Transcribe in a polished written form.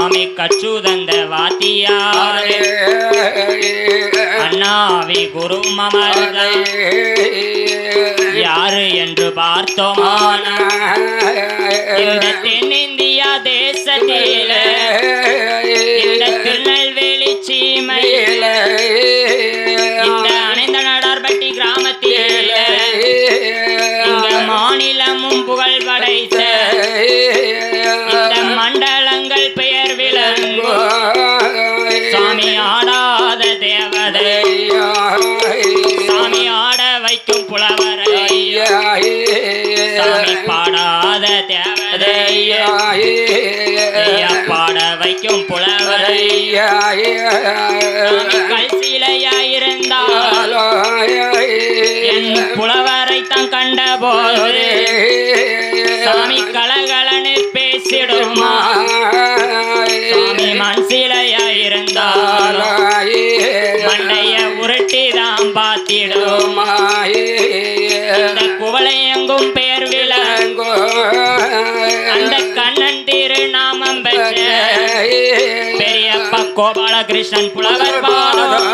சுவாமி கச்சுதந்த வாத்தியாரே அண்ணாவி குரு மமர்களை யாரு என்று பார்த்தோமான இந்த தென்னிந்தியா தேசத்தில இந்த திருநெல்வேலி சீமையில இந்த அணைந்த நடார்பட்டி கிராமத்தில இந்த மாநிலமும் புகழ் படைத்த இந்த மண்டலங்கள் பெயர் விளங்கு சாமி ஆடாத தேவதை சாமி ஆட வைக்கும் புலவரை சாமி பாடாத தேவதை பாட வைக்கும் புலவரை கல்சிலையாயிருந்தால் என் புலவரை தான் கண்ட போது சாமி கலகலன்னு பேசிடுமா சாமி மனசிலையாயிருந்தால் மண்டைய உருட்டிதான் பார்த்திடுமா இந்த குவளை எங்கும் பேர் விளங்கோ அந்த கண்ணன் திருநாமம் பெற்ற பெரியப்பா கோபாலகிருஷ்ணன் புலவர் பாடம்